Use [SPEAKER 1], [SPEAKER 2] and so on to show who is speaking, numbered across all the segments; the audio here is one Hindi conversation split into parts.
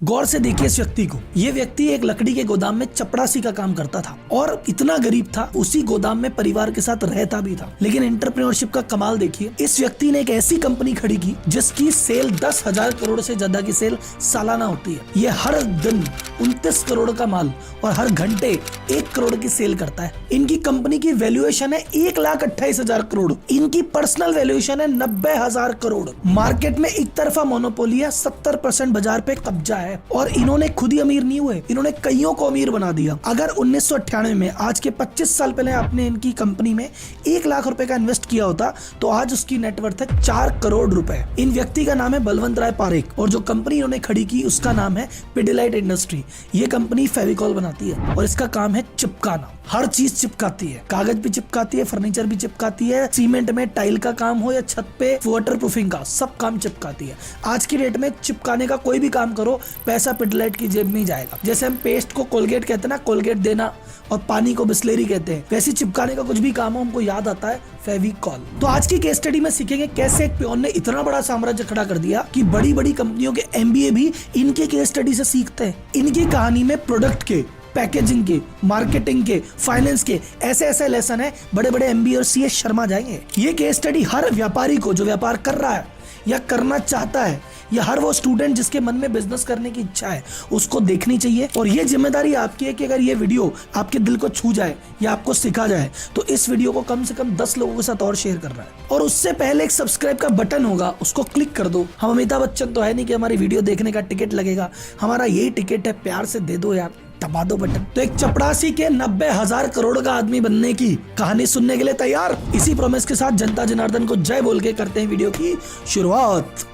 [SPEAKER 1] गौर से देखिए इस व्यक्ति को। ये व्यक्ति एक लकड़ी के गोदाम में चपरासी का काम करता था और इतना गरीब था, उसी गोदाम में परिवार के साथ रहता भी था। लेकिन एंटरप्रेन्योरशिप का कमाल देखिए, इस व्यक्ति ने एक ऐसी कंपनी खड़ी की जिसकी सेल 10,000 करोड़ से ज्यादा की सेल सालाना होती है। ये हर दिन 29 करोड़ का माल और हर घंटे 1 करोड़ की सेल करता है। इनकी कंपनी की वैल्यूएशन है 1,28,000 करोड़। इनकी पर्सनल वैल्यूएशन है 90,000 करोड़। मार्केट में एक तरफा मोनोपोली है, 70% बाजार पे कब्जा है और इन्होंने खुद ही अमीर नहीं हुए, इन्होंने कईयों को अमीर बना दिया। अगर 1998 में, आज के 25 साल पहले आपने इनकी कंपनी में 1 लाख रुपए का इन्वेस्ट किया होता तो आज उसकी नेटवर्थ है 4 करोड़ रुपए। इन व्यक्ति का नाम है बलवंत राय पारेख और जो कंपनी इन्होंने खड़ी की उसका नाम है पिडिलाइट इंडस्ट्री। ये कंपनी फेविकॉल बनाती है और इसका काम है चिपकाना। हर चीज चिपकाती है, कागज भी चिपकाती है, फर्नीचर भी चिपकाती है, सीमेंट में टाइल का काम हो या छत पे वाटर प्रूफिंग का, सब काम चिपकाती है। आज की डेट में चिपकाने का कोई भी काम करो, पैसा पिडिलाइट की जेब में ही जाएगा। जैसे हम पेस्ट को कोलगेट कहते हैं ना, कोलगेट देना, और पानी को बिस्लेरी कहते हैं, वैसे चिपकाने का कुछ भी काम हो हमको याद आता है फेविकॉल। तो आज की केस स्टडी में सीखेंगे कैसे एक पियोन ने इतना बड़ा साम्राज्य खड़ा कर दिया कि बड़ी बड़ी कंपनियों के MBA भी इनके केस स्टडी से सीखते हैं। इनकी कहानी में प्रोडक्ट के, पैकेजिंग के, मार्केटिंग के, फाइनेंस के ऐसे ऐसे लेसन है, बड़े बड़े MBA और CS शर्मा जाएंगे। ये केस स्टडी हर व्यापारी को जो व्यापार कर रहा है या करना चाहता है, या हर वो स्टूडेंट जिसके मन में बिजनेस करने की इच्छा है, उसको देखनी चाहिए। और ये जिम्मेदारी आपकी है कि अगर ये वीडियो आपके दिल को छू जाए या आपको सिखा जाए तो इस वीडियो को कम से कम 10 लोगों के साथ और शेयर करना है। और उससे पहले एक सब्सक्राइब का बटन होगा, उसको क्लिक कर दो। हम अमिताभ बच्चन तो है नहीं कि हमारी वीडियो देखने का टिकट लगेगा, हमारा यही टिकट है, प्यार से दे दो यार, दबा दो बटन। तो एक चपरासी के 90,000 करोड़ का आदमी बनने की कहानी सुनने के लिए तैयार? इसी प्रॉमिस के साथ जनता जनार्दन को जय बोल के करते हैं वीडियो की शुरुआत।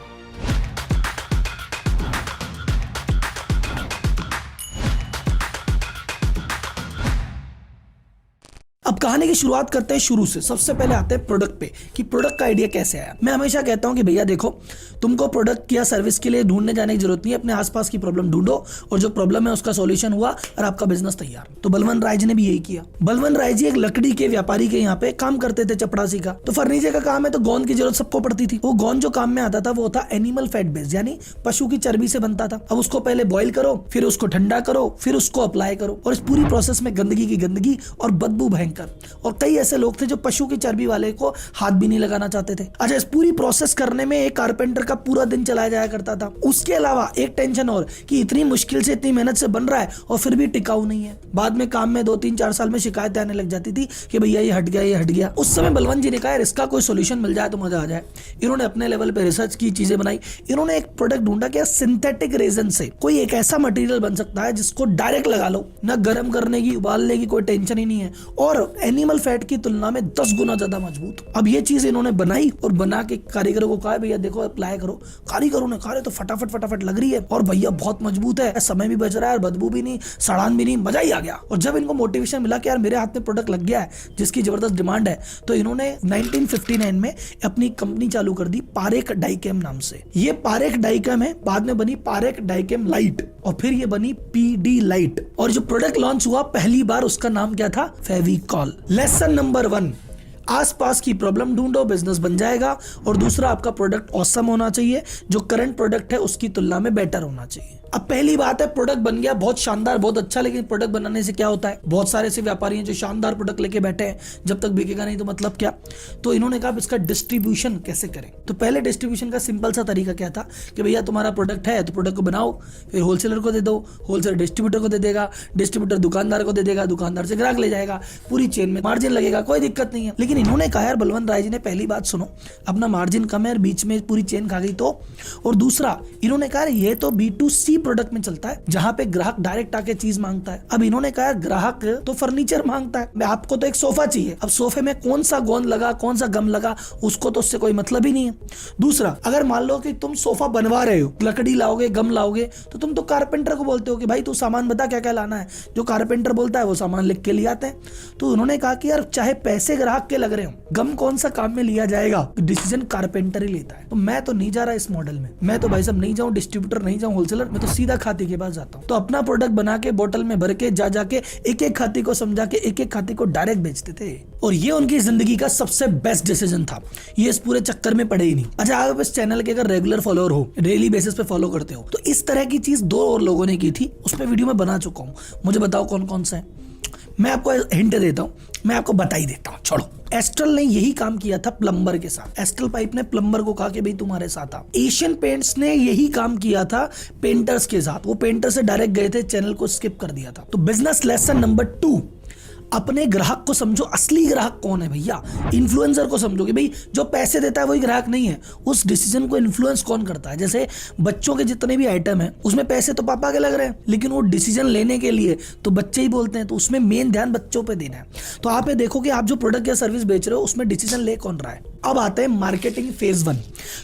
[SPEAKER 1] अब कहानी की शुरुआत करते हैं शुरू से। सबसे पहले आते हैं प्रोडक्ट पे कि प्रोडक्ट का आइडिया कैसे आया। मैं हमेशा कहता हूं कि भैया देखो, तुमको प्रोडक्ट या सर्विस के लिए ढूंढने जाने की जरूरत नहीं है, अपने आसपास की प्रॉब्लम ढूंढो और जो प्रॉब्लम है उसका सॉल्यूशन हुआ और आपका बिजनेस तैयार। तो बलवंत राय जी ने भी यही किया। बलवंत राय जी एक लकड़ी के व्यापारी के यहाँ पे काम करते थे, चपड़ासी का। तो फर्नीचर का काम है तो गोंद की जरूरत सबको पड़ती थी। वो गोंद जो काम में आता था वो था एनिमल फैट बेस्ड, यानी पशु की चर्बी से बनता था। अब उसको पहले बॉइल करो, फिर उसको ठंडा करो, फिर उसको अप्लाई करो और इस पूरी प्रोसेस में गंदगी की गंदगी और बदबू भयंकर। और कई ऐसे लोग थे जो पशु की चर्बी वाले को हाथ भी नहीं लगाना चाहते थे। अच्छा, इस पूरी प्रोसेस करने में एक कारपेंटर का पूरा दिन चलाया जाया करता था। उसके अलावा एक टेंशन और कि इतनी मुश्किल से, इतनी मेहनत से बन रहा है और फिर भी टिकाऊ नहीं है। बाद में काम में 2-3-4 साल में शिकायतें आने लग जाती थी कि भैया ये हट गया, ये हट गया। उस समय बलवंत जी ने कहा इसका कोई सोल्यूशन मिल जाए तो मजा आ जाए। इन्होंने अपने लेवल पे रिसर्च की, चीजें बनाई। इन्होंने एक प्रोडक्ट ढूंढा कि सिंथेटिक रेजन से कोई एक ऐसा मटेरियल बन सकता है जिसको डायरेक्ट लगा लो, ना गर्म करने की, उबालने की कोई टेंशन ही नहीं है और एनिमल फैट की तुलना में 10 गुना ज्यादा मजबूत। अब ये चीज इन्होंने बनाई और बना के कारीगरों को कहा भैया देखो अप्लाई करो। कारीगरों ने कहा तो फटाफट लग रही है और भैया बहुत मजबूत है, समय भी बच रहा है, बदबू भी नहीं, सड़ान भी नहीं, मजा ही आ गया। और जब इनको मोटिवेशन मिला कि यार मेरे हाथ में प्रोडक्ट लग गया है जिसकी जबरदस्त डिमांड है, तो इन्होंने 1959 में अपनी कंपनी चालू कर दी पारेख डाइकेम नाम से। ये पारेख डाइकेम है, बाद में बनी पारेख डाइकेम लाइट और फिर ये बनी पिडिलाइट। और जो प्रोडक्ट लॉन्च हुआ पहली बार उसका नाम क्या था? फेविकॉल। लेसन नंबर 1, आसपास की प्रॉब्लम ढूंढो, बिजनेस बन जाएगा। और दूसरा, आपका प्रोडक्ट ऑसम होना चाहिए, जो करंट प्रोडक्ट है उसकी तुलना में बेटर होना चाहिए। अब पहली बात है, प्रोडक्ट बन गया, बहुत शानदार, बहुत अच्छा, लेकिन प्रोडक्ट बनाने से क्या होता है? बहुत सारे ऐसे व्यापारी हैं जो शानदार प्रोडक्ट लेके बैठे हैं, जब तक बिकेगा नहीं तो मतलब क्या। तो इन्होंने कहा इसका डिस्ट्रीब्यूशन कैसे करें। तो पहले डिस्ट्रीब्यूशन का सिंपल सा तरीका क्या था कि भैया तुम्हारा प्रोडक्ट है तो प्रोडक्ट को बनाओ, फिर होलसेलर को दे दो, होलसेलर डिस्ट्रीब्यूटर को दे देगा, डिस्ट्रीब्यूटर दुकानदार को दे देगा, दुकानदार से ग्राहक ले जाएगा, पूरी चेन में मार्जिन लगेगा, कोई दिक्कत नहीं है। लेकिन इन्होंने कहा यार, बलवंत राय जी ने, पहली बात सुनो, अपना मार्जिन कम है और बीच में पूरी चेन खा गई तो। और दूसरा, इन्होंने कहा ये तो B2C प्रोडक्ट में चलता है जहां पे ग्राहक डायरेक्ट आके चीज मांगता है। अब इन्होंने कहा ग्राहक तो फर्नीचर मांगता है, आपको तो एक सोफा चाहिए। अब सोफे में कौन सा गोंद लगा, कौन सा गम लगा, उसको तो उससे कोई मतलब ही नहीं है। दूसरा, अगर मान लो कि तुम सोफा बनवा रहे हो, लकड़ी लाओगे, गम लाओगे, तो तुम तो कारपेंटर को बोलते हो कि भाई तू सामान बता क्या क्या लाना है। जो कारपेंटर बोलता है वो सामान लिख के ले आते हैं। तो उन्होंने कहा कि यार चाहे पैसे ग्राहक के लग रहे हो, गम कौन सा काम में लिया जाएगा, डिसीजन कारपेंटर ही लेता है। तो मैं तो नहीं जा रहा इस मॉडल में, मैं तो भाई साहब नहीं जाऊं डिस्ट्रीब्यूटर, नहीं जाऊं होलसेलर, मैं तो सीधा खाती के पास जाता हूँ। तो अपना प्रोडक्ट बना के बोतल में भर के जाके एक एक खाती को समझा के एक एक खाती को डायरेक्ट बेचते थे, और ये उनकी जिंदगी का सबसे बेस्ट डिसीजन था। ये इस पूरे चक्कर में पड़े ही नहीं। अच्छा, आप इस चैनल के अगर रेगुलर फॉलोअर हो, डेली बेसिस पे फॉलो करते हो, तो इस तरह की चीज 2 और लोगों ने की थी, उस पर वीडियो में बना चुका हूँ। मुझे बताओ कौन कौन से हैं। मैं आपको हिंट देता हूँ, मैं आपको बता ही देता हूँ, छोड़ो। एस्ट्रल ने यही काम किया था प्लम्बर के साथ। एस्ट्रल पाइप ने प्लम्बर को कहा कि भाई तुम्हारे साथ आ। एशियन पेंट्स ने यही काम किया था पेंटर्स के साथ। वो पेंटर से डायरेक्ट गए थे, चैनल को स्किप कर दिया था। तो बिजनेस लेसन नंबर 2, अपने ग्राहक को समझो। असली ग्राहक कौन है भैया? इन्फ्लुएंसर को समझो कि भाई जो पैसे देता है वही ग्राहक नहीं है। उस डिसीजन को इन्फ्लुएंस कौन करता है? जैसे बच्चों के जितने भी आइटम है उसमें पैसे तो पापा के लग रहे हैं, लेकिन वो डिसीजन लेने के लिए तो बच्चे ही बोलते हैं। तो उसमें मेन ध्यान बच्चों पे देना है। तो आप ये देखो कि आप जो प्रोडक्ट या सर्विस बेच रहे हो उसमें डिसीजन ले कौन रहा है। अब आते हैं मार्केटिंग फेज 1।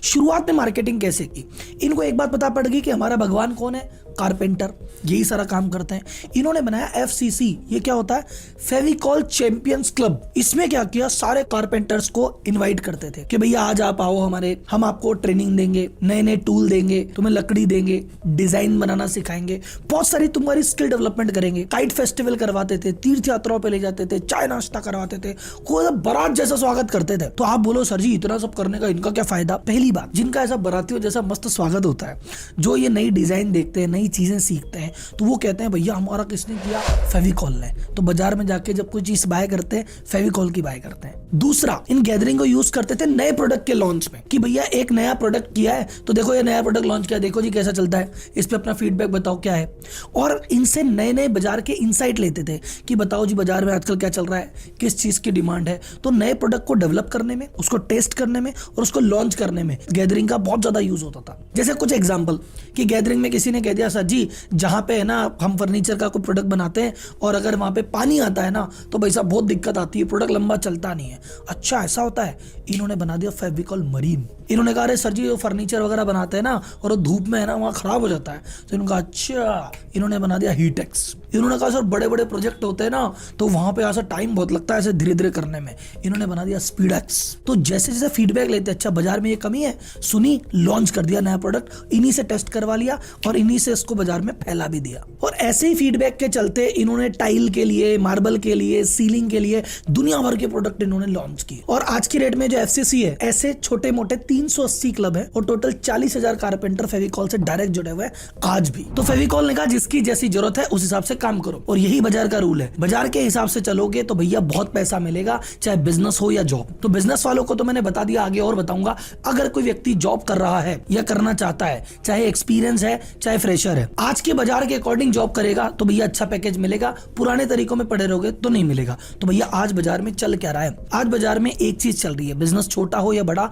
[SPEAKER 1] शुरुआत में मार्केटिंग कैसे की? इनको एक बात पता पड़ गई कि हमारा भगवान कौन है? कारपेंटर। यही सारा काम करते हैं। इन्होंने बनाया FCC। ये क्या होता है? Fevicol champions club. इसमें क्या किया, सारे कारपेंटर्स को इनवाइट करते थे कि भैया आज आप आओ हमारे, हम आपको ट्रेनिंग देंगे, नए नए टूल देंगे, तुम्हें लकड़ी देंगे, डिजाइन बनाना सिखाएंगे, बहुत सारी तुम्हारी स्किल डेवलपमेंट करेंगे। काइट फेस्टिवल करवाते थे, तीर्थ यात्राओं पे ले जाते थे, चाय नाश्ता करवाते थे, कोई बारात जैसा स्वागत करते थे। तो आप बोलो सर जी इतना सब करने का इनका क्या फायदा? पहली बात, जिनका ऐसा बारातियों जैसा मस्त स्वागत होता है, जो ये नई डिजाइन देखते हैं, नई चीजें सीखते हैं, तो वो कहते हैं भैया हमारा किसने किया? फेविकॉल ने। तो बाजार में जाके जब कोई चीज बाय करते हैं, फेविकॉल की बाय करते हैं। दूसरा, इन गैदरिंग को यूज करते थे नए प्रोडक्ट के लॉन्च में कि भैया एक नया प्रोडक्ट किया है तो देखो ये नया प्रोडक्ट लॉन्च किया, देखो जी कैसा चलता है, इस पे अपना फीडबैक बताओ क्या है। और इनसे नए नए बाजार के इनसाइट लेते थे कि बताओ जी बाजार में आजकल क्या चल रहा है, किस चीज की डिमांड है। तो नए प्रोडक्ट को डेवलप करने में, उसको टेस्ट करने में और उसको लॉन्च करने में गैदरिंग का बहुत ज्यादा यूज होता था। जैसे कुछ एग्जांपल कि गैदरिंग में किसी ने कह दिया सर जी जहां पे है ना हम फर्नीचर का कोई प्रोडक्ट बनाते हैं और अगर वहां पे पानी आता है ना तो भाई साहब बहुत दिक्कत आती है, प्रोडक्ट लंबा चलता नहीं है। अच्छा ऐसा होता है? इन्होंने बना दिया फेविकॉल मरीन। इन्होंने कहा अरे सर जी वो फर्नीचर वगैरह बनाते हैं ना और वो धूप में है ना वहाँ खराब हो जाता है। तो इन्होंने कहा अच्छा, इन्होंने बना दिया हीटेक्स। इन्होंने कहा सर बड़े बड़े प्रोजेक्ट होते हैं ना तो वहां पे ऐसा टाइम बहुत लगता है ऐसे धीरे धीरे करने में, इन्होंने बना दिया स्पीडेक्स। तो जैसे जैसे फीडबैक लेते अच्छा बाजार में ये कमी है, सुनी, लॉन्च कर दिया नया प्रोडक्ट, इन्हीं से टेस्ट करवा लिया और इन्हीं से इसको बाजार में फैला भी दिया। और ऐसे ही फीडबैक के चलते इन्होंने टाइल के लिए, मार्बल के लिए, सीलिंग के लिए दुनिया भर के प्रोडक्ट इन्होंने लॉन्च किए। और आज की रेट में जो FCC है, ऐसे छोटे मोटे 380 क्लब है और टोटल 40,000 कारपेंटर फेविकॉल से डायरेक्ट जुड़े हुए हैं आज भी। तो फेविकॉल ने कहा जिसकी जैसी जरूरत है उस हिसाब से काम करो, और यही बाजार का रूल है। बाजार के हिसाब से चलोगे तो भैया बहुत पैसा मिलेगा, चाहे बिजनेस हो या जॉब। तो बिजनेस वालों को तो मैंने बता दिया, आगे और बताऊंगा। अगर कोई व्यक्ति जॉब कर रहा है या करना चाहता है, चाहे एक्सपीरियंस है चाहे फ्रेशर है, आज के बाजार के अकॉर्डिंग जॉब करेगा तो भैया अच्छा पैकेज मिलेगा, पुराने तरीकों में पड़े रहोगे तो नहीं मिलेगा। तो भैया आज बाजार में चल क्या रहा है? आज बाजार में एक चीज चल रही है, बिजनेस छोटा हो या बड़ा,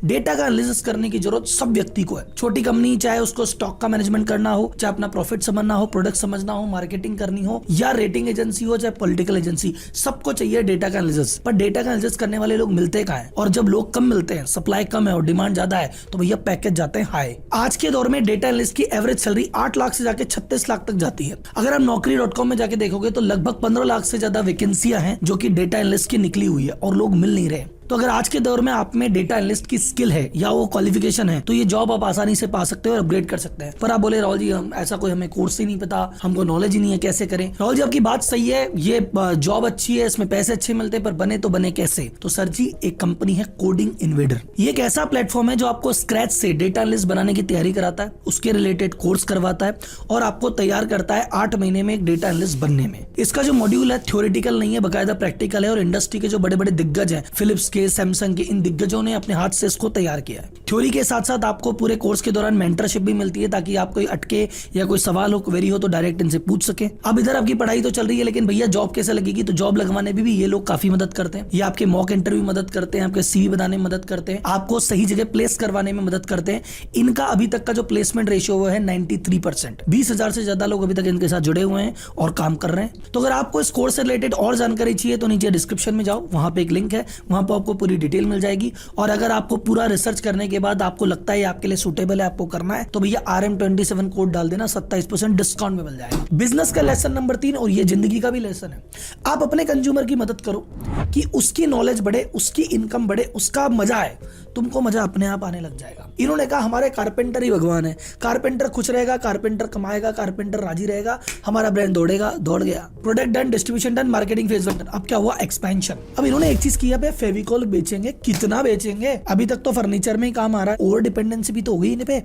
[SPEAKER 1] डेटा का एनालिसिस करने की जरूरत सब व्यक्ति को है। छोटी कंपनी चाहे उसको स्टॉक का मैनेजमेंट करना हो, चाहे अपना प्रॉफिट समझना हो, प्रोडक्ट समझना हो, मार्केटिंग करनी हो, या रेटिंग एजेंसी हो, चाहे पॉलिटिकल एजेंसी, सबको चाहिए डेटा का एनालिसिस। पर डेटा का एनालिसिस करने वाले लोग मिलते कहाँ हैं? और जब लोग कम मिलते हैं, सप्लाई कम है और डिमांड ज्यादा है, तो भैया पैकेज जाते हैं हाई। आज के दौर में डेटा एनालिस्ट की एवरेज सैलरी 8 लाख से जाके 36 लाख तक जाती है। अगर आप naukri.com में जाके देखोगे तो लगभग 15 लाख से ज्यादा वैकेंसियां हैं जो कि डेटा एनालिस्ट की निकली हुई है और लोग मिल नहीं रहे। तो अगर आज के दौर में आप में डेटा एनालिस्ट की स्किल है या वो क्वालिफिकेशन है तो ये जॉब आप आसानी से पा सकते हो और अपग्रेड कर सकते हैं। पर आप बोले राहुल जी हम ऐसा कोई हमें कोर्स ही नहीं पता, हमको नॉलेज ही नहीं है, कैसे करें? राहुल जी आपकी बात सही है, ये जॉब अच्छी है, इसमें पैसे अच्छे मिलते हैं, पर बने तो बने कैसे? तो सर जी एक कंपनी है कोडिंग इन्वेडर। ये एक ऐसा प्लेटफॉर्म है जो आपको स्क्रैच से डेटा एनालिस्ट बनाने की तैयारी कराता है, उसके रिलेटेड कोर्स करवाता है और आपको तैयार करता है 8 महीने में एक डेटा एनालिस्ट बनने में। इसका जो मॉड्यूल है थ्योरेटिकल नहीं है, बाकायदा प्रैक्टिकल है और इंडस्ट्री के जो बड़े बड़े दिग्गज है, फिलिप्स के, सैमसंग के, इन दिग्गजों ने अपने हाथ से इसको तैयार किया है। थ्योरी के साथ साथ आपको पूरे कोर्स के दौरान मेंटरशिप भी मिलती है ताकि आप कोई अटके या कोई सवाल हो, क्वेरी हो तो डायरेक्ट इनसे पूछ सके। अब इधर आपकी पढ़ाई तो चल रही है, लेकिन भैया जॉब कैसे लगेगी? तो जॉब लगवाने में भी ये लोग काफी मदद करते हैं। ये आपके मॉक इंटरव्यू मदद करते हैं, आपके CV बनाने में मदद करते हैं, आपको सही जगह प्लेस करवाने में मदद करते हैं। इनका अभी तक का जो प्लेसमेंट रेशियो वो है 93%। 20,000 से ज्यादा लोग अभी तक इनके साथ जुड़े हुए हैं और काम कर रहे हैं। तो अगर आपको इस कोर्स से रिलेटेड और जानकारी चाहिए तो नीचे डिस्क्रिप्शन में जाओ, वहां पे एक लिंक है, वहां पर आपको पूरी डिटेल मिल जाएगी। और अगर आपको पूरा रिसर्च करने के बाद आपको लगता है आपके लिए सूटेबल है, आपको करना है, तो भैया RM27 कोड डाल देना, 27% डिस्काउंट में मिल जाएगा। बिजनेस का लेसन नंबर 3 और ये जिंदगी का भी लेसन है। आप अपने कंज्यूमर की मदद करो कि उसकी नॉलेज बढ़े, उसकी इनकम बढ़े, उसका मजा आए, तुमको मजा अपने आप आने लग जाएगा। इन्होंने कहा हमारे कारपेंटर ही भगवान है, कारपेंटर खुश रहेगा, कारपेंटर कमाएगा, कारपेंटर राजी रहेगा, हमारा ब्रांड दौड़ेगा, दौड़ गया। Product done, distribution done, marketing phase done. अब क्या हुआ? एक्सपेंशन। अब इन्होंने एक चीज किया, फेविकॉल बेचेंगे, कितना बेचेंगे? अभी तक तो फर्नीचर में ही काम आ रहा है, ओवर डिपेंडेंसी भी तो हो गई इन पे।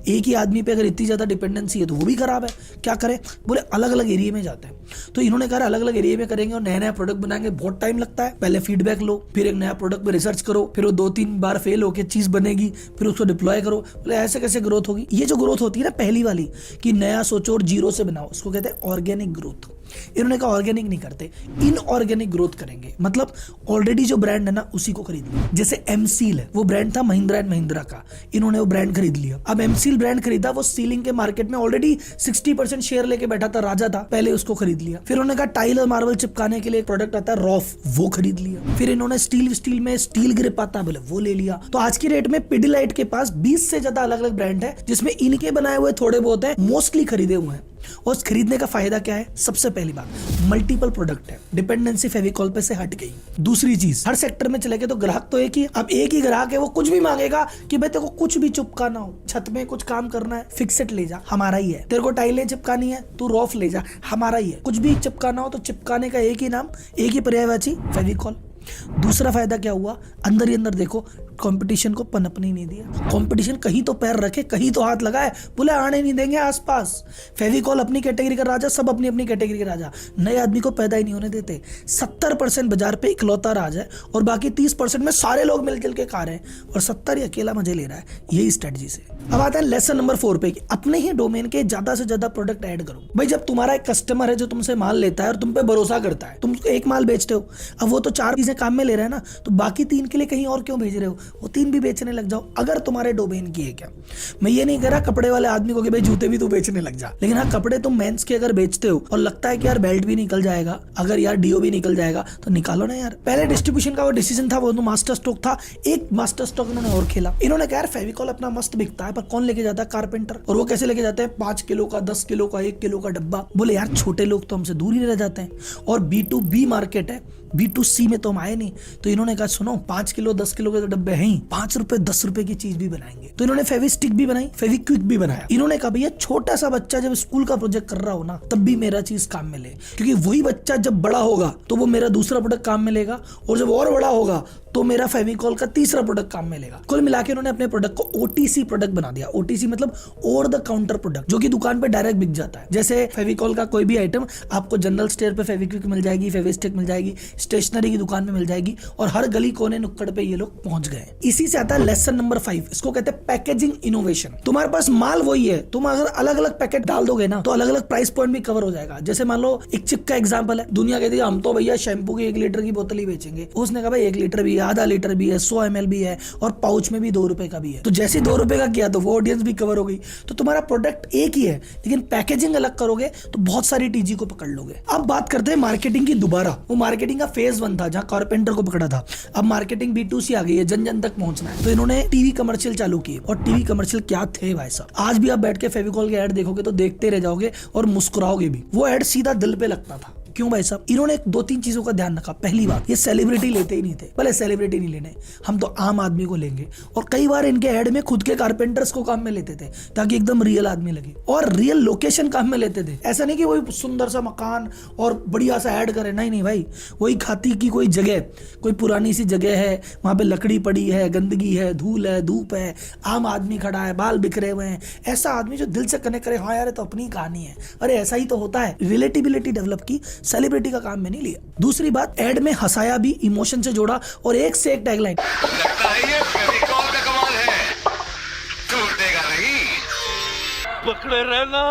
[SPEAKER 1] एक ही आदमी पे अगर इतनी ज्यादा डिपेंडेंसी है तो वो भी खराब है, क्या करें? बोले अलग अलग एरिया में जाते हैं। तो इन्होंने कहा अलग अलग एरिया में करेंगे और नया नया प्रोडक्ट बनाएंगे, बहुत टाइम लगता है। पहले फीडबैक लो, फिर एक नया प्रोडक्ट पे रिसर्च करो, फिर वो 2-3 बार फेल होकर चीज बनेगी, फिर उसको डिप्लॉय करो। बोले ऐसे कैसे ग्रोथ होगी? ये जो ग्रोथ होती है ना पहली वाली, कि नया सोचो और जीरो से बनाओ, उसको कहते हैं ऑर्गेनिक ग्रोथ। इन्होंने कहा ऑर्गेनिक नहीं करते, इनऑर्गेनिक ग्रोथ करेंगे। मतलब ऑलरेडी जो ब्रांड है ना उसी को खरीद लिया। जैसे एमसील है, वो ब्रांड था महिंद्रा एंड महिंद्रा का, इन्होंने वो ब्रांड खरीद लिया। अब एमसील ब्रांड खरीदा, वो सीलिंग के मार्केट में ऑलरेडी 60% शेयर लेके बैठा था, राजा था, पहले उसको खरीद लिया। फिर उन्होंने कहा टाइल और मार्बल चिपकाने के लिए एक प्रोडक्ट आता है रॉफ, वो खरीद लिया। फिर इन्होंने स्टील में स्टील ग्रिप आता है, बोले वो ले लिया। तो आज की रेट में पिडिलाइट के पास 20 से ज्यादा अलग अलग ब्रांड है, जिसमें इनके बनाए हुए थोड़े बहुत है, मोस्टली खरीदे हुए हैं। और उस खरीदने का फायदा क्या है? सबसे पहली बात, मल्टीपल प्रोडक्ट है, डिपेंडेंसी फेविकॉल पे से हट गई। दूसरी चीज, हर सेक्टर में चले गए तो ग्राहक तो एक ही। अब एक ही ग्राहक है, वो कुछ भी मांगेगा कि भाई तेरे को कुछ भी चिपकाना हो, छत में कुछ काम करना है, फिक्सेट ले जा, हमारा ही है। तेरे को टाइलें चिपकानी है, तू रॉफ ले जा, हमारा ही है। कुछ भी चिपकाना हो तो चिपकाने का एक ही नाम, एक ही पर्यायवाची, फेविकॉल। दूसरा फायदा क्या हुआ? अंदर ही अंदर देखो, कंपटीशन को पनपने नहीं दिया। कंपटीशन कहीं तो पैर रखे, कहीं तो हाथ लगाए, बोले आने नहीं देंगे आसपास। फेविकॉल अपनी कैटेगरी का राजा, सब अपनी अपनी कैटेगरी के राजा, नए आदमी को पैदा ही नहीं होने देते। 70% बाजार पे इकलौता राज है और बाकी 30% में सारे लोग मिलजुल के खा रहे हैं और 70 अकेला मजे ले रहा है। यही स्ट्रेटजी से। अब आता है लेसन नंबर 4 पे, कि अपने ही डोमेन के ज्यादा से ज्यादा प्रोडक्ट ऐड करो। भाई जब तुम्हारा एक कस्टमर है जो तुमसे माल लेता है और तुम पे भरोसा करता है, तुम एक माल बेचते हो, अब वो तो 4 चीजें काम में ले रहा है ना, तो बाकी 3 के लिए कहीं और क्यों भेज रहे हो? वो 3 भी बेचने लग जाओ, अगर तुम्हारे डोमेन की है। क्या मैं ये नहीं कह रहा कपड़े वाले आदमी को कि भाई जूते भी तू बेचने लग जा, लेकिन हाँ कपड़े तुम मेंस के अगर बेचते हो और लगता है कि यार बेल्ट भी निकल जाएगा, अगर यार डीओ भी निकल जाएगा, तो निकालो ना यार। पहले डिस्ट्रीब्यूशन का वो डिसीजन था, वो तो मास्टर स्टॉक था, एक मास्टर स्टॉक इन्होंने और खेला। इन्होंने कहा यार फेविकॉल अपना मस्त बिकता है, पर कौन लेके जाता है? कारपेंटर। और वो कैसे लेके जाते हैं? 5 किलो का, 10 किलो का, 1 किलो का डब्बा। बोले यार छोटे लोग तो हमसे दूर ही रह जाते हैं, और B2B मार्केट है, B2C में तो हम आए नहीं। तो इन्होंने कहा सुनो, 5 किलो 10 किलो के तो डब्बे हैं ही, 5 रुपए 10 रुपए की चीज भी बनाएंगे। तो इन्होंने फेविस्टिक भी बनाई, फेविक्विक भी बनाया। इन्होंने कहा भैया छोटा सा बच्चा जब स्कूल का प्रोजेक्ट कर रहा हो ना, तब भी मेरा चीज काम में ले, क्योंकि वही बच्चा जब बड़ा होगा तो वो मेरा दूसरा प्रोडक्ट काम में लेगा, और जब और बड़ा होगा तो मेरा फेविकॉल का तीसरा प्रोडक्ट काम में लेगा। कुल मिला के उन्होंने अपने प्रोडक्ट को OTC प्रोडक्ट बना दिया। OTC मतलब ओवर द काउंटर प्रोडक्ट, जो कि दुकान पे डायरेक्ट बिक जाता है। जैसे फेविकॉल का कोई भी आइटम आपको जनरल स्टोर पे फेविक्विक मिल जाएगी, फेविस्टिक मिल जाएगी, स्टेशनरी की दुकान में मिल जाएगी, और हर गली कोने नुक्कड़ पे ये लोग पहुंच गए। इसी से आता है लेसन नंबर 5, इसको कहते हैं पैकेजिंग इनोवेशन। तुम्हारे पास माल वही है, तुम अगर अलग अलग पैकेट डाल दोगे ना, तो अलग अलग प्राइस पॉइंट भी कवर हो जाएगा। जैसे मान लो एक चिप का एग्जाम्पल है, दुनिया कहती है हम तो भैया शैम्पू की 1 लीटर की बोतल ही बेचेंगे। उसने कहा भाई 1 लीटर भी है, आधा लीटर भी है, 100 ml भी है, और पाउच में भी 2 रुपए का भी है। तो जैसे 2 रुपए का किया तो वो ऑडियंस भी कवर हो गई। तो तुम्हारा प्रोडक्ट एक ही है, लेकिन पैकेजिंग अलग करोगे तो बहुत सारी टीजी को पकड़ लोगे। अब बात करते हैं मार्केटिंग की दोबारा। वो मार्केटिंग का फेज 1 था, जहां कारपेंटर को पकड़ा था। अब मार्केटिंग B2C आ गई है, जन जन तक पहुंचना है। तो इन्होंने टीवी कमर्शियल चालू किए, और टीवी कमर्शियल क्या थे भाई साहब। आज भी आप बैठ के फेविकॉल के ऐड देखोगे तो देखते रह जाओगे और मुस्कुराओगे भी। वो ऐड सीधा दिल पे लगता था। क्यों भाई साहब? इन्होंने 2-3 चीजों का ध्यान रखा। पहली बात, ये सेलिब्रिटी लेते ही नहीं थे। भले सेलिब्रिटी नहीं लेने, हम तो आम आदमी को लेंगे। और कई बार इनके ऐड में खुद के कारपेंटर्स को काम में लेते थे, ताकि एकदम रियल आदमी लगे, और रियल लोकेशन काम में लेते थे। ऐसा नहीं कि वही सुंदर सा मकान और बढ़िया सा ऐड करे, नहीं भाई, वही खाती की कोई जगह, कोई पुरानी सी जगह है, वहां पे लकड़ी पड़ी है, गंदगी है, धूल है, धूप है, आम आदमी खड़ा है, बाल बिखरे हुए हैं, ऐसा आदमी जो दिल से कनेक्ट करे, हाँ यार तो अपनी कहानी है, अरे ऐसा ही तो होता है। रिलेटिबिलिटी डेवलप की, सेलिब्रिटी का काम में नहीं लिया। दूसरी बात, एड में हंसाया भी, इमोशन से जोड़ा, और एक से एक टैगलाइन।
[SPEAKER 2] लगता है ये फेविकॉल का कमाल है, टूटेगा नहीं।
[SPEAKER 3] पकड़े रहना,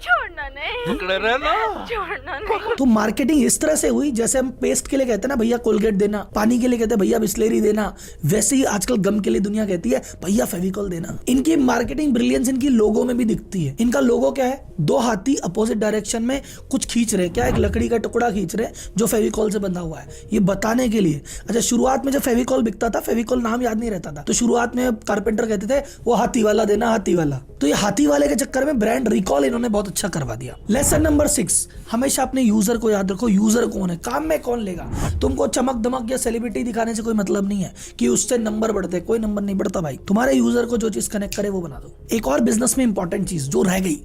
[SPEAKER 4] छोड़ना नहीं।
[SPEAKER 2] पकड़े रहना।
[SPEAKER 3] छोड़ना नहीं।
[SPEAKER 1] तो मार्केटिंग इस तरह से हुई जैसे हम पेस्ट के लिए कहते हैं ना भैया कोलगेट देना, पानी के लिए कहते हैं भैया बिस्लेरी देना, वैसे ही आजकल गम के लिए दुनिया कहती है भैया फेविकॉल देना। इनकी मार्केटिंग ब्रिलियंस इनकी लोगो में भी दिखती है। इनका लोगो क्या है, दो हाथी अपोजिट डायरेक्शन में कुछ खींच रहे हैं, क्या एक लकड़ी का टुकड़ा खींच रहे हैं जो फेविकॉल से बंधा हुआ है, ये बताने के लिए। अच्छा, शुरुआत में जब फेविकॉल बिकता था, फेविकॉल नाम याद नहीं रहता था, तो शुरुआत में कारपेंटर कहते थे वो हाथी वाला देना, हाथी वाला। तो ये हाथी वाले के चक्कर में ब्रांड रिकॉल इन्होंने बहुत अच्छा करवा दिया। लेसन नंबर 6, हमेशा अपने यूजर को याद रखो। यूजर कौन है, काम में कौन लेगा। तुमको चमक दमक या सेलिब्रिटी दिखाने से कोई मतलब नहीं है कि उससे नंबर बढ़ते, कोई नंबर नहीं बढ़ता भाई। तुम्हारे यूजर को जो चीज कनेक्ट करे वो बना दो। एक और बिजनेस में इंपॉर्टेंट चीज जो रह गई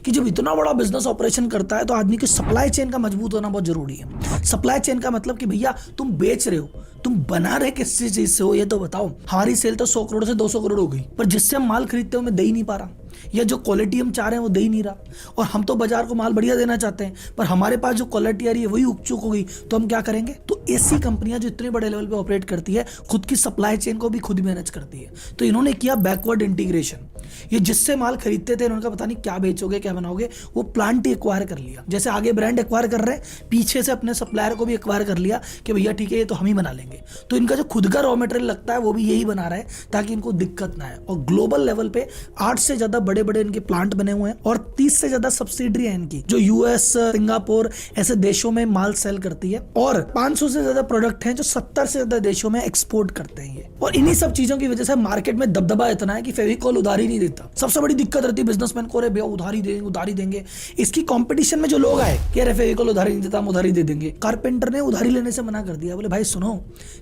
[SPEAKER 1] कि जब इतना बड़ा बिजनेस ऑपरेशन करता है तो आदमी की सप्लाई चेन का मजबूत होना बहुत जरूरी है। सप्लाई चेन का मतलब कि भैया तुम बेच रहे हो, तुम बना रहे किस चीज से हो ये तो बताओ। हमारी सेल तो 100 करोड़ से 200 करोड़ हो गई, पर जिससे हम माल खरीदते हो मैं दे ही नहीं पा रहा, या जो क्वालिटी हम चाह रहे हैं वो दे ही नहीं रहा। और हम तो बाजार को माल बढ़िया देना चाहते हैं, पर हमारे पास जो क्वालिटी आ रही है वही उग चुक हो गई, तो हम क्या करेंगे। तो ऐसी कंपनियां जो इतने बड़े लेवल पे ऑपरेट करती है, खुद की सप्लाई चेन को भी खुद मैनेज करती है। तो इन्होंने किया बैकवर्ड इंटीग्रेशन। ये जिससे माल खरीदते थे उनका पता नहीं क्या बेचोगे क्या बनाओगे, वो प्लांट ही एक्वायर कर लिया। जैसे आगे ब्रांड एक्वायर कर रहे हैं, पीछे से अपने सप्लायर को भी एक्वायर कर लिया कि भैया ठीक है ये तो हम ही बना लेंगे। तो इनका जो खुद का रॉ मटेरियल लगता है वो भी यही बना रहा है ताकि इनको दिक्कत ना आए। और ग्लोबल लेवल पे 8 से ज्यादा बड़े बड़े इनके प्लांट बने हुए हैं और 30 से ज्यादा सब्सिडरी है इनकी, जो यूएस, सिंगापुर ऐसे देशों में माल सेल करती है। और 500 से ज्यादा प्रोडक्ट हैं जो 70 से ज्यादा देशों में एक्सपोर्ट करते हैं ये। और इन्हीं सब चीजों की वजह से मार्केट में दबदबा इतना है कि फेविकॉल उधारी नहीं देता। सबसे बड़ी दिक्कत रहती है बिजनेसमैन को, अरे भैया उधारी देंगे, उधारी देंगे। इसकी कंपटीशन में जो लोग आए कि अरे फेविकॉल उधारी नहीं देता, हम उधारी दे देंगे। कारपेंटर ने उधारी लेने से मना कर दिया, बोले भाई सुनो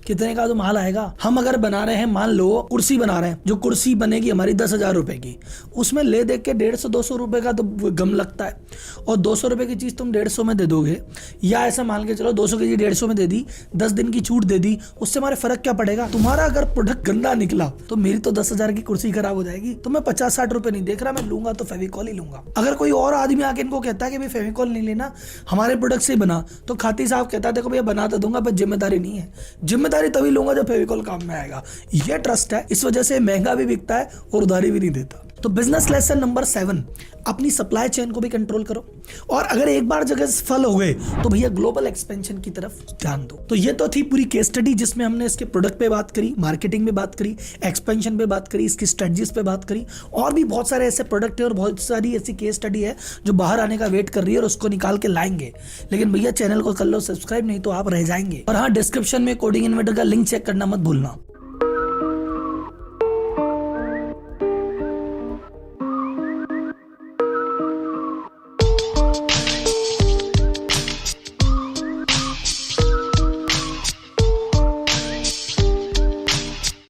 [SPEAKER 1] कितने का तो माल आएगा, हम अगर बना रहे हैं, मान लो कुर्सी बना रहे हैं, जो कुर्सी बनेगी हमारी 10,000 रुपए की, उसमें ले दे के 150-200 रुपए का तो गम लगता है। और 200 रुपए की चीज तुम 150 में दे दोगे, या ऐसा मान के चलो 200 की चीज 150 में दे दी, 10 दिन की छूट दे दी, उससे हमारे फर्क क्या पड़ेगा। तुम्हारा अगर प्रोडक्ट गंदा निकला तो मेरी तो 10,000 की कुर्सी खराब हो जाएगी। तो मैं 50-60 रुपए नहीं देख रहा, मैं लूंगा तो फेविकॉल ही लूंगा। अगर कोई और आदमी आके इनको कहता है कि भाई फेविकॉल नहीं लेना, हमारे प्रोडक्ट से बना, तो खाती साहब कहता है देखो भैया बना तो दूंगा पर जिम्मेदारी नहीं है। जिम्मेदारी तभी लूंगा जब फेविकॉल काम में आएगा। ये ट्रस्ट है, इस वजह से महंगा भी बिकता है और उधारी भी नहीं देता। तो बिजनेस लेसन नंबर 7, अपनी सप्लाई चेन को भी कंट्रोल करो। और अगर एक बार जगह सफल हो गए तो भैया ग्लोबल एक्सपेंशन की तरफ ध्यान दो। तो ये तो थी पूरी केस स्टडी जिसमें हमने इसके प्रोडक्ट पे बात करी, मार्केटिंग पे बात करी, एक्सपेंशन पे बात करी, इसकी स्ट्रेटजीज पे बात करी। और भी बहुत सारे ऐसे प्रोडक्ट है और बहुत सारी ऐसी केस स्टडी है जो बाहर आने का वेट कर रही है और उसको निकाल के लाएंगे। लेकिन भैया चैनल को कर लो सब्सक्राइब, नहीं तो आप रह जाएंगे। और हाँ, डिस्क्रिप्शन में कोडिंग इन्वेंटर का लिंक चेक करना मत भूलना।